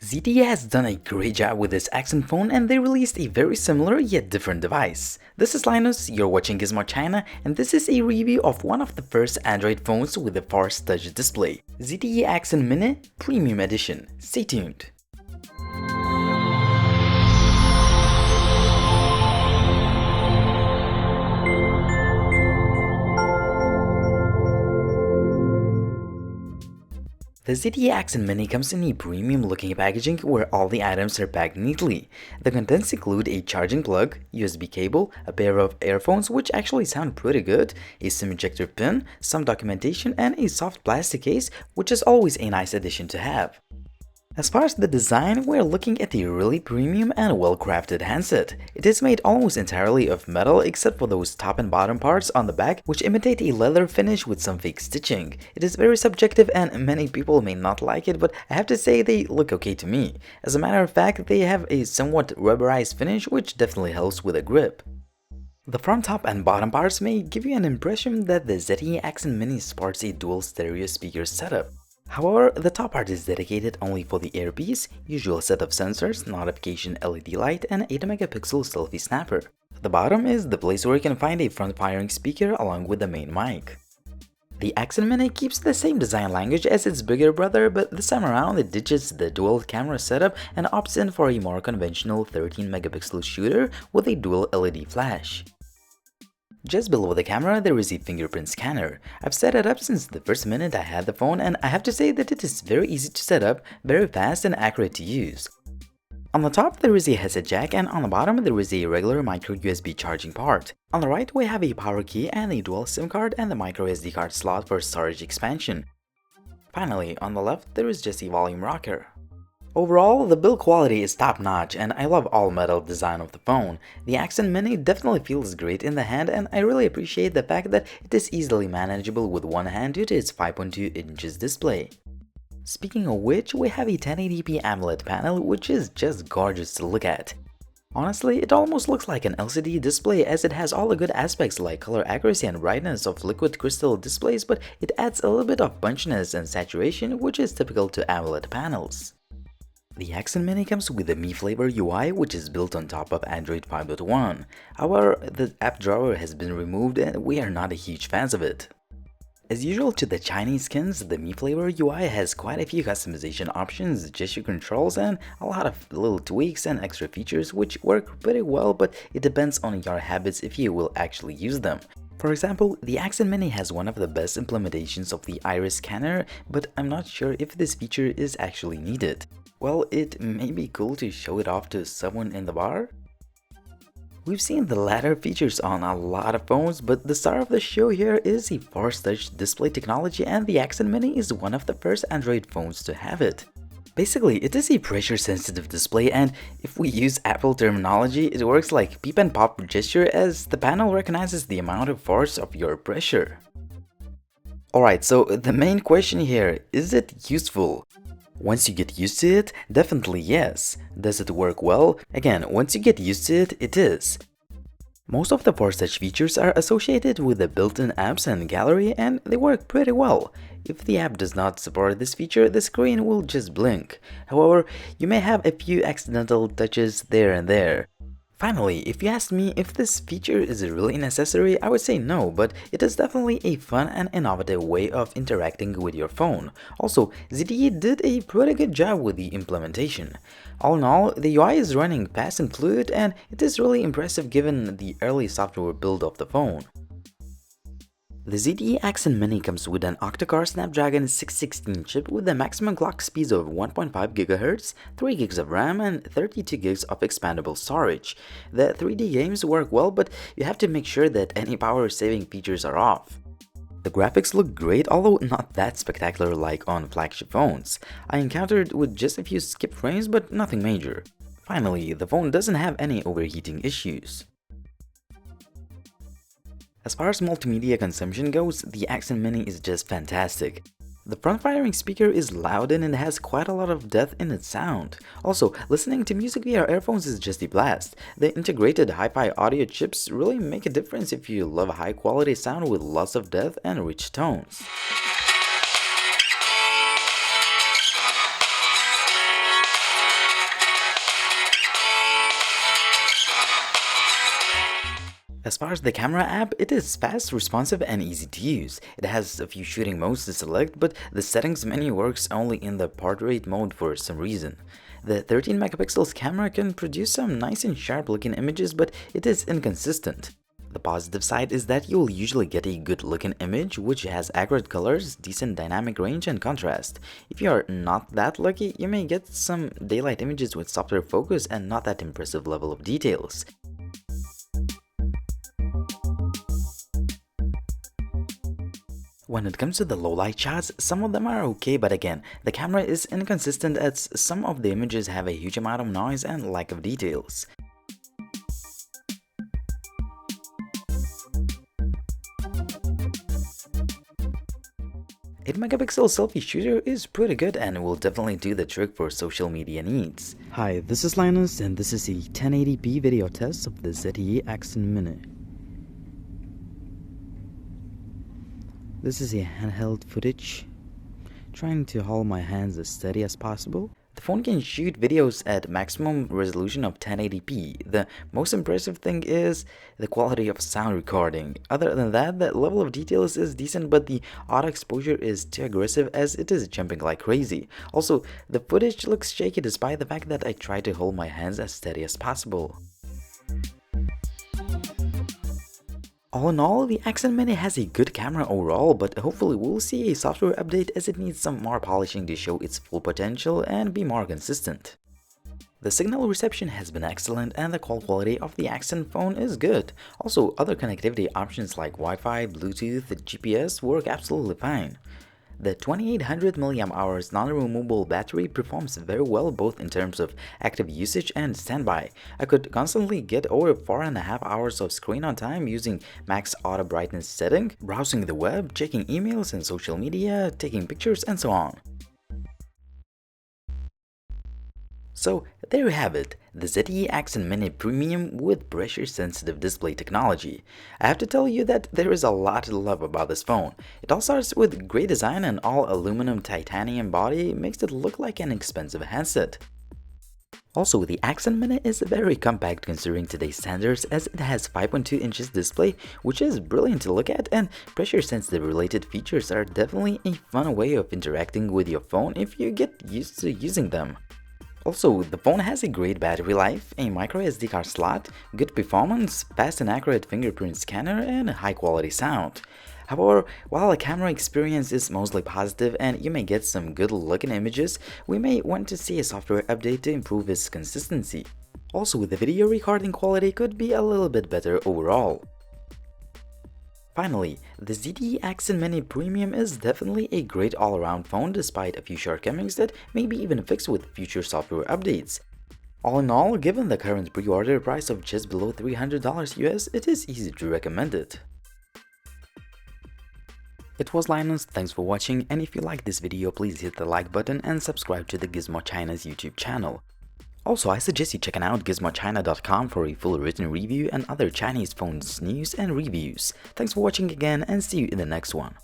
ZTE has done a great job with this Axon phone and they released a very similar yet different device. This is Linus, you're watching Gizmo China, and this is a review of one of the first Android phones with a Force Touch display, ZTE Axon Mini Premium Edition. Stay tuned. The ZTE Axon Mini comes in a premium looking packaging where all the items are packed neatly. The contents include a charging plug, USB cable, a pair of earphones which actually sound pretty good, a SIM ejector pin, some documentation, and a soft plastic case, which is always a nice addition to have. As far as the design, we're looking at a really premium and well-crafted handset. It is made almost entirely of metal except for those top and bottom parts on the back which imitate a leather finish with some fake stitching. It is very subjective and many people may not like it, but I have to say they look okay to me. As a matter of fact, they have a somewhat rubberized finish which definitely helps with a grip. The front, top, and bottom parts may give you an impression that the ZTE Axon Mini sports a dual stereo speaker setup. However, the top part is dedicated only for the earpiece, usual set of sensors, notification LED light, and 8-megapixel selfie snapper. The bottom is the place where you can find a front-firing speaker along with the main mic. The Axon Mini keeps the same design language as its bigger brother, but this time around it ditches the dual camera setup and opts in for a more conventional 13-megapixel shooter with a dual LED flash. Just below the camera, there is a fingerprint scanner. I've set it up since the first minute I had the phone, and I have to say that it is very easy to set up, very fast and accurate to use. On the top, there is a headset jack, and on the bottom, there is a regular micro USB charging port. On the right, we have a power key and a dual SIM card and the microSD card slot for storage expansion. Finally, on the left, there is just a volume rocker. Overall, the build quality is top-notch and I love all metal design of the phone. The Axon Mini definitely feels great in the hand and I really appreciate the fact that it is easily manageable with one hand due to its 5.2 inches display. Speaking of which, we have a 1080p AMOLED panel which is just gorgeous to look at. Honestly, it almost looks like an LCD display as it has all the good aspects like color accuracy and brightness of liquid crystal displays, but it adds a little bit of punchiness and saturation which is typical to AMOLED panels. The Axon Mini comes with the Mi Flavor UI which is built on top of Android 5.1. However, the app drawer has been removed and we are not a huge fans of it. As usual to the Chinese skins, the Mi Flavor UI has quite a few customization options, gesture controls, and a lot of little tweaks and extra features which work pretty well, but it depends on your habits if you will actually use them. For example, the Axon Mini has one of the best implementations of the iris scanner, but I'm not sure if this feature is actually needed. Well, it may be cool to show it off to someone in the bar. We've seen the latter features on a lot of phones, but the star of the show here is the Force Touch display technology, and the Axon Mini is one of the first Android phones to have it. Basically, it is a pressure-sensitive display, and if we use Apple terminology, it works like peep and pop gesture as the panel recognizes the amount of force of your pressure. Alright, so the main question here, is it useful? Once you get used to it, definitely yes. Does it work well? Again, once you get used to it, it is. Most of the Force Touch features are associated with the built-in apps and gallery and they work pretty well. If the app does not support this feature, the screen will just blink. However, you may have a few accidental touches there and there. Finally, if you ask me if this feature is really necessary, I would say no, but it is definitely a fun and innovative way of interacting with your phone. Also, ZTE did a pretty good job with the implementation. All in all, the UI is running fast and fluid and it is really impressive given the early software build of the phone. The ZTE Axon Mini comes with an octa-core Snapdragon 616 chip with a maximum clock speed of 1.5 GHz, 3 GB of RAM, and 32 GB of expandable storage. The 3D games work well, but you have to make sure that any power-saving features are off. The graphics look great, although not that spectacular like on flagship phones. I encountered with just a few skip frames, but nothing major. Finally, the phone doesn't have any overheating issues. As far as multimedia consumption goes, the Axon Mini is just fantastic. The front-firing speaker is loud and it has quite a lot of depth in its sound. Also, listening to music via earphones is just a blast. The integrated hi-fi audio chips really make a difference if you love high-quality sound with lots of depth and rich tones. As far as the camera app, it is fast, responsive, and easy to use. It has a few shooting modes to select, but the settings menu works only in the portrait rate mode for some reason. The 13 megapixels camera can produce some nice and sharp looking images, but it is inconsistent. The positive side is that you'll usually get a good looking image which has accurate colors, decent dynamic range, and contrast. If you are not that lucky, you may get some daylight images with softer focus and not that impressive level of details. When it comes to the low light shots, some of them are okay, but again, the camera is inconsistent as some of the images have a huge amount of noise and lack of details. 8 megapixel selfie shooter is pretty good and will definitely do the trick for social media needs. Hi, this is Linus and this is a 1080p video test of the ZTE Axon Mini. This is a handheld footage, trying to hold my hands as steady as possible. The phone can shoot videos at maximum resolution of 1080p. The most impressive thing is the quality of sound recording. Other than that, the level of details is decent, but the auto exposure is too aggressive as it is jumping like crazy. Also, the footage looks shaky despite the fact that I try to hold my hands as steady as possible. All in all, the Axon Mini has a good camera overall, but hopefully we'll see a software update as it needs some more polishing to show its full potential and be more consistent. The signal reception has been excellent and the call quality of the Axon phone is good. Also, other connectivity options like Wi-Fi, Bluetooth, GPS work absolutely fine. The 2800 mAh non-removable battery performs very well both in terms of active usage and standby. I could constantly get over 4.5 hours of screen on time using max auto brightness setting, browsing the web, checking emails and social media, taking pictures, and so on. So there you have it, the ZTE Axon Mini Premium with pressure-sensitive display technology. I have to tell you that there is a lot to love about this phone. It all starts with great design, and all aluminum titanium body makes it look like an expensive handset. Also, the Axon Mini is very compact considering today's standards as it has 5.2 inches display, which is brilliant to look at, and pressure-sensitive related features are definitely a fun way of interacting with your phone if you get used to using them. Also, the phone has a great battery life, a microSD card slot, good performance, fast and accurate fingerprint scanner, and high quality sound. However, while the camera experience is mostly positive and you may get some good looking images, we may want to see a software update to improve its consistency. Also, the video recording quality could be a little bit better overall. Finally, the ZTE Axon Mini Premium is definitely a great all-around phone despite a few shortcomings that may be even fixed with future software updates. All in all, given the current pre-order price of just below $300 US, it is easy to recommend it. It was Linus, thanks for watching, and if you liked this video, please hit the like button and subscribe to the Gizmo China's YouTube channel. Also, I suggest you checking out gizmochina.com for a full written review and other Chinese phones news and reviews. Thanks for watching again and see you in the next one.